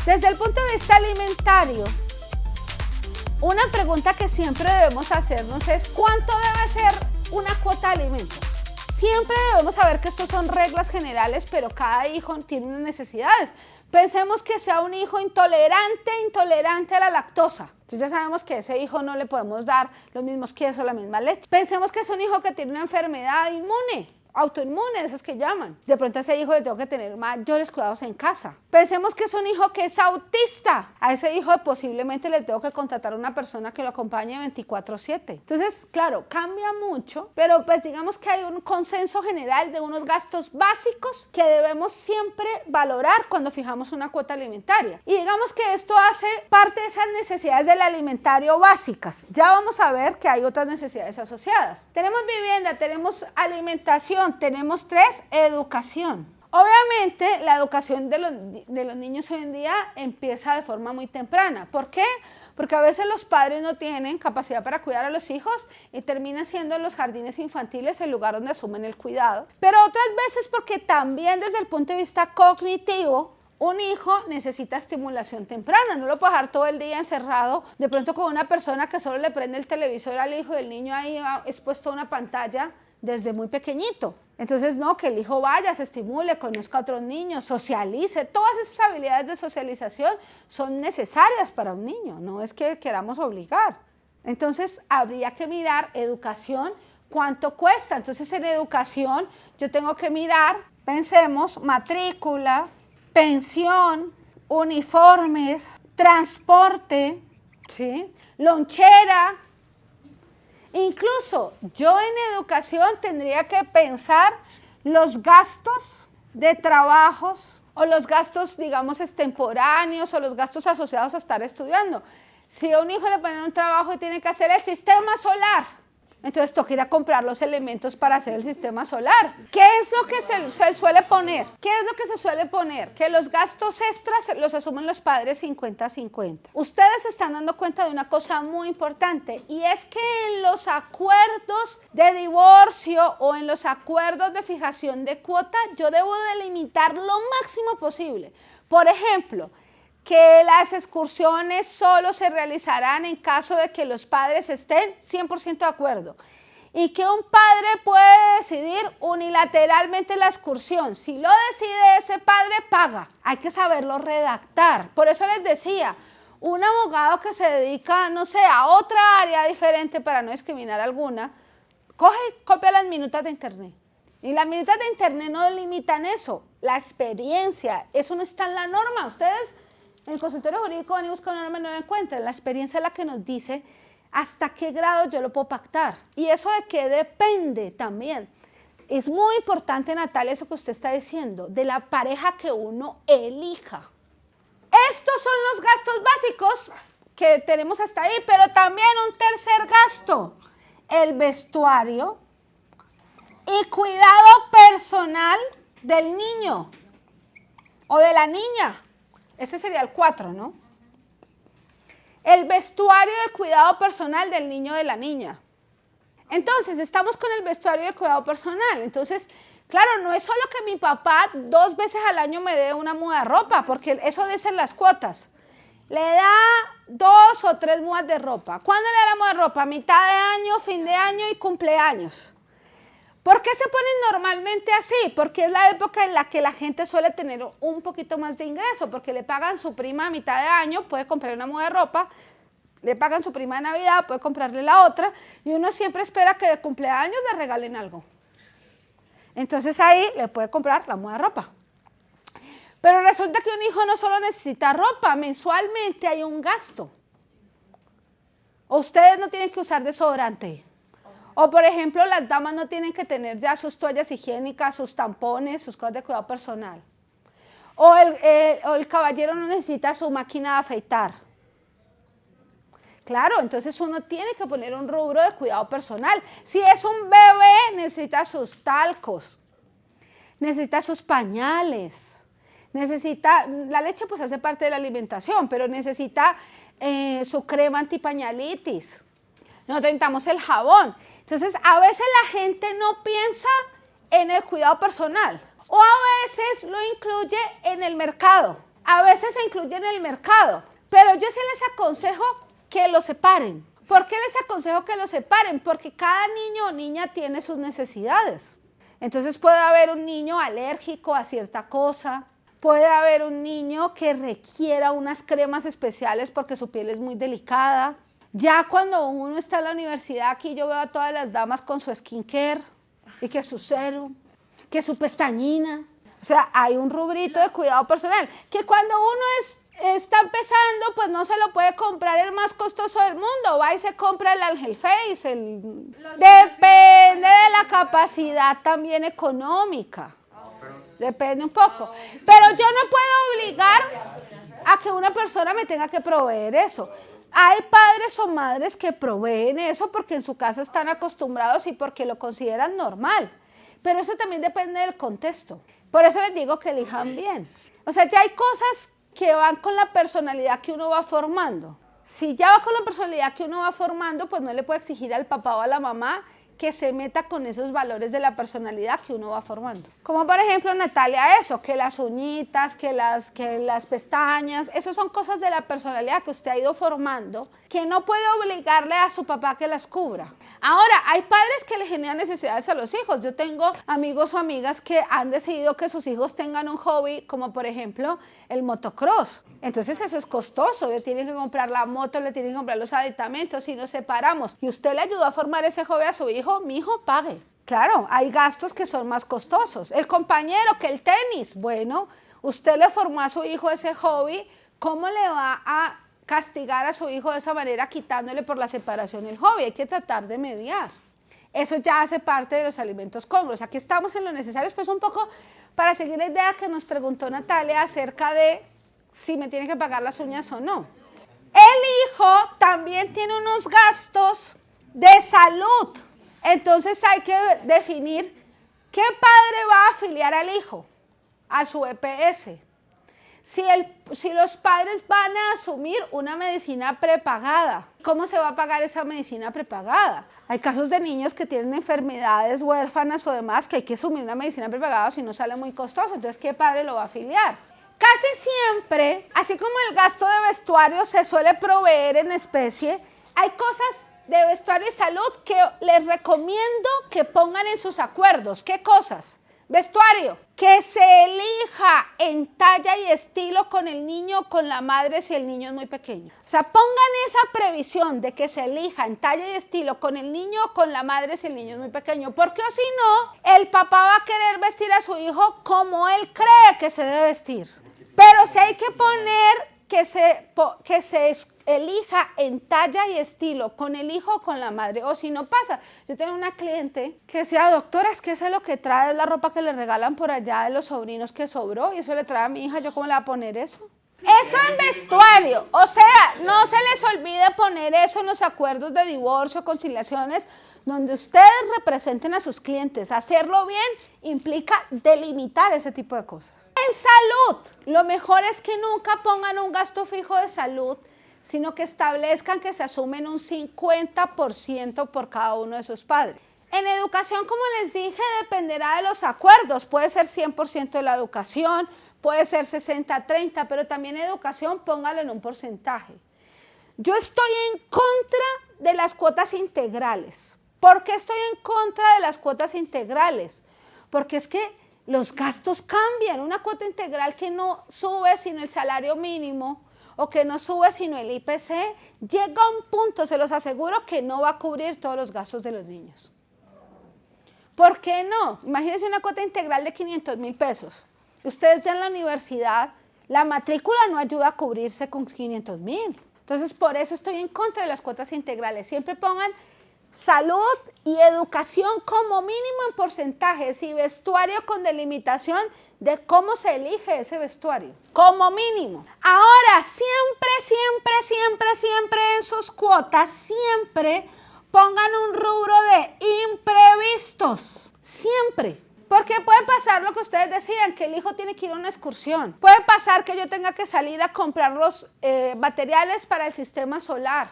Desde el punto de vista alimentario, una pregunta que siempre debemos hacernos es ¿cuánto debe ser una cuota de alimentos? Siempre debemos saber que estos son reglas generales, pero cada hijo tiene unas necesidades. Pensemos que sea un hijo intolerante a la lactosa. Entonces ya sabemos que a ese hijo no le podemos dar los mismos quesos, la misma leche. Pensemos que es un hijo que tiene una enfermedad inmune, autoinmune, esas que llaman. De pronto a ese hijo le tengo que tener mayores cuidados en casa. Pensemos que es un hijo que es autista. A ese hijo posiblemente le tengo que contratar a una persona que lo acompañe 24/7. Entonces, claro, cambia mucho, pero pues digamos que hay un consenso general de unos gastos básicos que debemos siempre valorar cuando fijamos una cuota alimentaria. Y digamos que esto hace parte de esas necesidades del alimentario básicas. Ya vamos a ver que hay otras necesidades asociadas. Tenemos vivienda, tenemos alimentación, tenemos 3, educación. Obviamente la educación de los niños hoy en día empieza de forma muy temprana. ¿Por qué? Porque a veces los padres no tienen capacidad para cuidar a los hijos y terminan siendo los jardines infantiles el lugar donde asumen el cuidado. Pero otras veces porque también desde el punto de vista cognitivo, un hijo necesita estimulación temprana, no lo puedo dejar todo el día encerrado, de pronto con una persona que solo le prende el televisor al hijo y el niño ahí expuesto a una pantalla desde muy pequeñito. Entonces, no, que el hijo vaya, se estimule, conozca a otros niños, socialice. Todas esas habilidades de socialización son necesarias para un niño, no es que queramos obligar. Entonces, habría que mirar educación, cuánto cuesta. Entonces, en educación yo tengo que mirar, pensemos, matrícula, pensión, uniformes, transporte, ¿sí? Lonchera. Incluso yo en educación tendría que pensar los gastos de trabajos o los gastos, digamos, extemporáneos o los gastos asociados a estar estudiando. Si a un hijo le ponen un trabajo y tiene que hacer el sistema solar, entonces toca ir a comprar los elementos para hacer el sistema solar. ¿Qué es lo que se suele poner? ¿Qué es lo que se suele poner? Que los gastos extras los asumen los padres 50-50. Ustedes se están dando cuenta de una cosa muy importante y es que en los acuerdos de divorcio o en los acuerdos de fijación de cuota yo debo delimitar lo máximo posible. Por ejemplo, que las excursiones solo se realizarán en caso de que los padres estén 100% de acuerdo y que un padre puede decidir unilateralmente la excursión. Si lo decide ese padre, paga. Hay que saberlo redactar. Por eso les decía, un abogado que se dedica, no sé, a otra área diferente para no discriminar alguna, copia las minutas de internet. Y las minutas de internet no delimitan eso, la experiencia, eso no está en la norma. Ustedes en el consultorio jurídico van y buscan una norma y no la encuentran. La experiencia es la que nos dice hasta qué grado yo lo puedo pactar. Y eso de qué depende también. Es muy importante, Natalia, eso que usted está diciendo, de la pareja que uno elija. Estos son los gastos básicos que tenemos hasta ahí, pero también un tercer gasto, el vestuario y cuidado personal del niño o de la niña. Ese sería el 4, ¿no? El vestuario y el cuidado personal del niño o de la niña. Entonces, estamos con el vestuario y el cuidado personal. Entonces, claro, no es solo que mi papá 2 veces al año me dé una muda de ropa, porque eso dicen las cuotas. Le da 2 o 3 mudas de ropa. ¿Cuándo le da la muda de ropa? Mitad de año, fin de año y cumpleaños. ¿Por qué se ponen normalmente así? Porque es la época en la que la gente suele tener un poquito más de ingreso, porque le pagan su prima a mitad de año, puede comprar una muda de ropa, le pagan su prima de Navidad, puede comprarle la otra, y uno siempre espera que de cumpleaños le regalen algo. Entonces ahí le puede comprar la muda de ropa. Pero resulta que un hijo no solo necesita ropa, mensualmente hay un gasto. O ustedes no tienen que usar desodorante. O, por ejemplo, las damas no tienen que tener ya sus toallas higiénicas, sus tampones, sus cosas de cuidado personal. O el caballero no necesita su máquina de afeitar. Claro, entonces uno tiene que poner un rubro de cuidado personal. Si es un bebé, necesita sus talcos, necesita sus pañales, necesita, la leche pues hace parte de la alimentación, pero necesita su crema antipañalitis. Nosotros necesitamos el jabón. Entonces, a veces la gente no piensa en el cuidado personal o a veces lo incluye en el mercado. a veces se incluye en el mercado, pero yo sí les aconsejo que lo separen. ¿Por qué les aconsejo que lo separen? Porque cada niño o niña tiene sus necesidades. Entonces puede haber un niño alérgico a cierta cosa, puede haber un niño que requiera unas cremas especiales porque su piel es muy delicada. Ya cuando uno está en la universidad, aquí yo veo a todas las damas con su skincare y que su serum, que su pestañina. O sea, hay un rubrito de cuidado personal que cuando uno está empezando, pues no se lo puede comprar el más costoso del mundo. Va y se compra el Angel Face. Depende de la capacidad también económica. Depende un poco. Pero yo no puedo obligar a que una persona me tenga que proveer eso. Hay padres o madres que proveen eso porque en su casa están acostumbrados y porque lo consideran normal. Pero eso también depende del contexto. Por eso les digo que elijan bien. O sea, ya hay cosas que van con la personalidad que uno va formando. Si ya va con la personalidad que uno va formando, pues no le puede exigir al papá o a la mamá que se meta con esos valores de la personalidad que uno va formando. Como por ejemplo Natalia, eso, que las uñitas, que las pestañas, eso son cosas de la personalidad que usted ha ido formando, que no puede obligarle a su papá que las cubra. Ahora, hay padres que le generan necesidades a los hijos. Yo tengo amigos o amigas que han decidido que sus hijos tengan un hobby, como por ejemplo el motocross. Entonces eso es costoso, le tienen que comprar la moto, le tienen que comprar los aditamentos, y nos separamos. Y usted le ayudó a formar ese hobby a su hijo, mi hijo pague. Claro, hay gastos que son más costosos. El compañero, que el tenis, bueno, usted le formó a su hijo ese hobby, ¿cómo le va a castigar a su hijo de esa manera quitándole por la separación el hobby? Hay que tratar de mediar. Eso ya hace parte de los alimentos congruos. Aquí estamos en lo necesario, pues un poco para seguir la idea que nos preguntó Natalia acerca de si me tiene que pagar las uñas o no. El hijo también tiene unos gastos de salud. Entonces hay que definir qué padre va a afiliar al hijo a su EPS. Si los padres van a asumir una medicina prepagada, ¿cómo se va a pagar esa medicina prepagada? Hay casos de niños que tienen enfermedades huérfanas o demás que hay que asumir una medicina prepagada, si no sale muy costoso. Entonces, ¿qué padre lo va a afiliar? Casi siempre, así como el gasto de vestuario se suele proveer en especie, hay cosas de vestuario y salud que les recomiendo que pongan en sus acuerdos. ¿Qué cosas? Vestuario, que se elija en talla y estilo con el niño o con la madre si el niño es muy pequeño. O sea, pongan esa previsión de que se elija en talla y estilo con el niño o con la madre si el niño es muy pequeño, porque o si no, el papá va a querer vestir a su hijo como él cree que se debe vestir. Pero si hay que poner que se elija en talla y estilo con el hijo o con la madre, o si no pasa. Yo tengo una cliente que decía, doctora, es que eso es lo que trae, es la ropa que le regalan por allá de los sobrinos que sobró, y eso le trae a mi hija, ¿yo cómo le voy a poner eso? Eso en vestuario, o sea, no se les olvide poner eso en los acuerdos de divorcio, conciliaciones, donde ustedes representen a sus clientes. Hacerlo bien implica delimitar ese tipo de cosas. En salud, lo mejor es que nunca pongan un gasto fijo de salud, sino que establezcan que se asumen un 50% por cada uno de sus padres. En educación, como les dije, dependerá de los acuerdos. Puede ser 100% de la educación, puede ser 60-30, pero también educación póngale en un porcentaje. Yo estoy en contra de las cuotas integrales. ¿Por qué estoy en contra de las cuotas integrales? Porque es que los gastos cambian. Una cuota integral que no sube sino el salario mínimo o que no sube sino el IPC, llega a un punto, se los aseguro, que no va a cubrir todos los gastos de los niños. ¿Por qué no? Imagínense una cuota integral de 500.000 pesos. Ustedes ya en la universidad, la matrícula no ayuda a cubrirse con 500.000. Entonces, por eso estoy en contra de las cuotas integrales. Siempre pongan salud y educación como mínimo en porcentajes y vestuario con delimitación de cómo se elige ese vestuario, como mínimo. Ahora, siempre en sus cuotas, siempre pongan un rubro de imprevistos, siempre. Porque puede pasar lo que ustedes decían, que el hijo tiene que ir a una excursión. Puede pasar que yo tenga que salir a comprar los materiales para el sistema solar.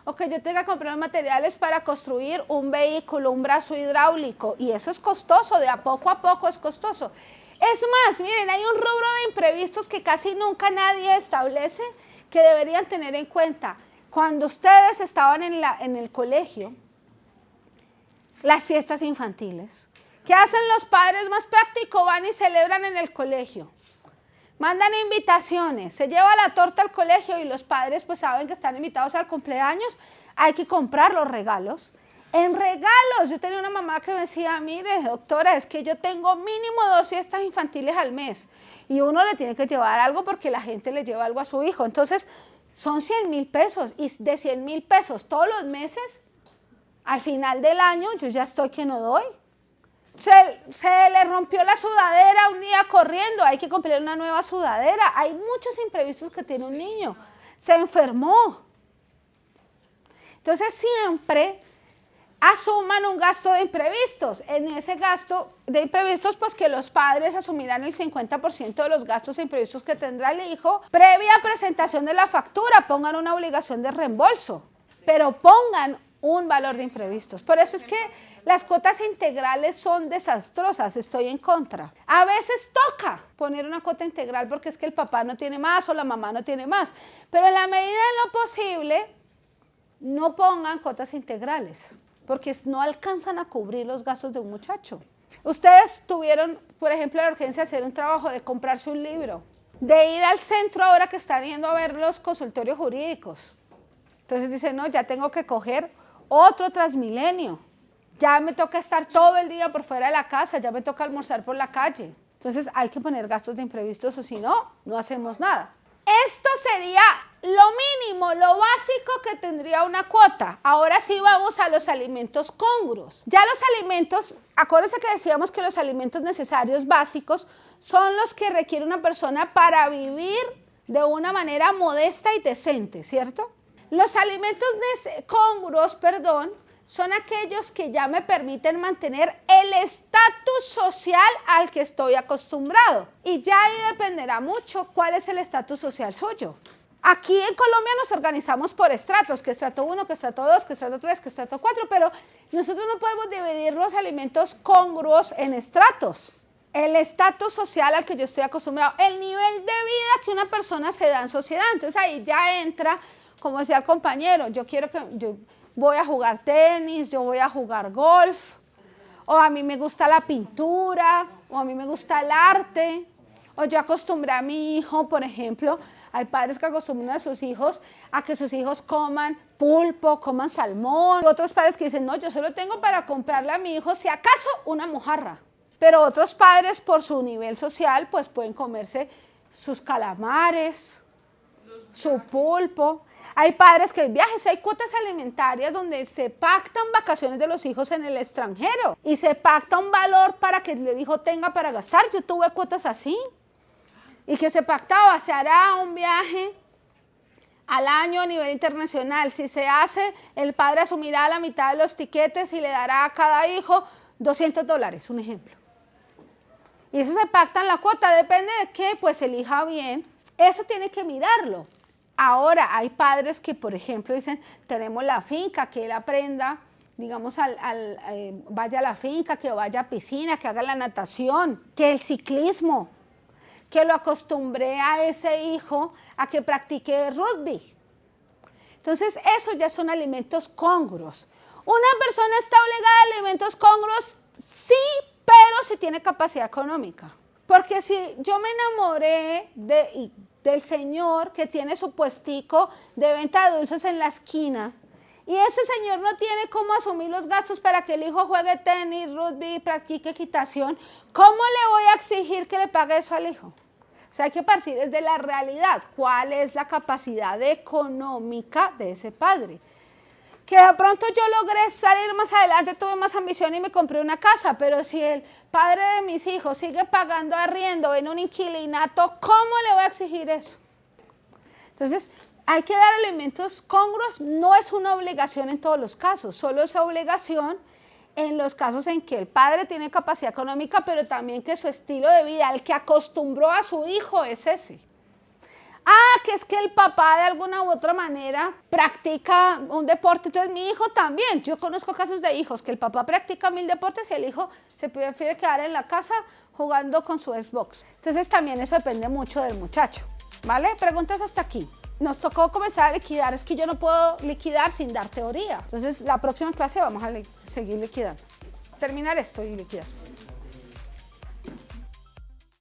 o que yo tenga que comprar materiales para construir un vehículo, un brazo hidráulico, y eso es costoso, de a poco es costoso. Es más, miren, hay un rubro de imprevistos que casi nunca nadie establece que deberían tener en cuenta. Cuando ustedes estaban en el colegio, las fiestas infantiles, ¿qué hacen los padres? Más práctico, van y celebran en el colegio. Mandan invitaciones, se lleva la torta al colegio y los padres pues saben que están invitados al cumpleaños, hay que comprar los regalos. En regalos, yo tenía una mamá que me decía, mire doctora, es que yo tengo mínimo 2 fiestas infantiles al mes y uno le tiene que llevar algo porque la gente le lleva algo a su hijo. Entonces son 100.000 pesos y de 100.000 pesos todos los meses, al final del año yo ya estoy que no doy. Se le rompió la sudadera un día corriendo, hay que comprar una nueva sudadera. Hay muchos imprevistos que tiene un niño, se enfermó. Entonces siempre asuman un gasto de imprevistos. En ese gasto de imprevistos, pues que los padres asumirán el 50% de los gastos de imprevistos que tendrá el hijo. Previa presentación de la factura, pongan una obligación de reembolso, pero pongan un valor de imprevistos. Por eso es que las cuotas integrales son desastrosas, estoy en contra. A veces toca poner una cuota integral porque es que el papá no tiene más o la mamá no tiene más, pero en la medida de lo posible, no pongan cuotas integrales, porque no alcanzan a cubrir los gastos de un muchacho. Ustedes tuvieron, por ejemplo, la urgencia de hacer un trabajo, de comprarse un libro, de ir al centro ahora que están yendo a ver los consultorios jurídicos. Entonces dicen, no, ya tengo que coger otro Transmilenio, ya me toca estar todo el día por fuera de la casa, ya me toca almorzar por la calle. Entonces hay que poner gastos de imprevistos o si no, no hacemos nada. Esto sería lo mínimo, lo básico que tendría una cuota. Ahora sí vamos a los alimentos congruos. Ya los alimentos, acuérdense que decíamos que los alimentos necesarios básicos son los que requiere una persona para vivir de una manera modesta y decente, ¿cierto? Los alimentos congruos, son aquellos que ya me permiten mantener el estatus social al que estoy acostumbrado. Y ya ahí dependerá mucho cuál es el estatus social suyo. Aquí en Colombia nos organizamos por estratos, que estrato 1, que estrato 2, que estrato 3, que estrato 4, pero nosotros no podemos dividir los alimentos congruos en estratos. El estatus social al que yo estoy acostumbrado, el nivel de vida que una persona se da en sociedad. Entonces ahí ya entra, como decía el compañero, yo voy a jugar tenis, yo voy a jugar golf, o a mí me gusta la pintura, o a mí me gusta el arte, o yo acostumbré a mi hijo, por ejemplo, hay padres que acostumbran a sus hijos a que sus hijos coman pulpo, coman salmón, otros padres que dicen, no, yo solo tengo para comprarle a mi hijo, si acaso, una mojarra, pero otros padres por su nivel social, pues pueden comerse sus calamares, su pulpo. Hay padres que viajes, hay cuotas alimentarias donde se pactan vacaciones de los hijos en el extranjero y se pacta un valor para que el hijo tenga para gastar. Yo tuve cuotas así y que se pactaba, se hará un viaje al año a nivel internacional. Si se hace, el padre asumirá la mitad de los tiquetes y le dará a cada hijo $200, un ejemplo. Y eso se pacta en la cuota, depende de qué, pues elija bien. Eso tiene que mirarlo. Ahora, hay padres que, por ejemplo, dicen, tenemos la finca, que él aprenda, digamos, vaya a la finca, que vaya a piscina, que haga la natación, que el ciclismo, que lo acostumbré a ese hijo a que practique rugby. Entonces, esos ya son alimentos congruos. Una persona está obligada a alimentos congruos, sí, pero si tiene capacidad económica. Porque si yo me enamoré del señor que tiene su puestico de venta de dulces en la esquina y ese señor no tiene cómo asumir los gastos para que el hijo juegue tenis, rugby, practique equitación, ¿cómo le voy a exigir que le pague eso al hijo? O sea, hay que partir desde la realidad. ¿Cuál es la capacidad económica de ese padre? Que de pronto yo logré salir más adelante, tuve más ambición y me compré una casa, pero si el padre de mis hijos sigue pagando arriendo en un inquilinato, ¿cómo le voy a exigir eso? Entonces, hay que dar alimentos congruos, no es una obligación en todos los casos, solo es obligación en los casos en que el padre tiene capacidad económica, pero también que su estilo de vida, el que acostumbró a su hijo, es ese. que es que el papá de alguna u otra manera practica un deporte, entonces mi hijo también. Yo conozco casos de hijos que el papá practica 1000 deportes y el hijo se prefiere quedar en la casa jugando con su Xbox. Entonces también eso depende mucho del muchacho, ¿vale? Preguntas hasta aquí. Nos tocó comenzar a liquidar, es que yo no puedo liquidar sin dar teoría. Entonces la próxima clase vamos a seguir liquidando. Terminar esto y liquidar.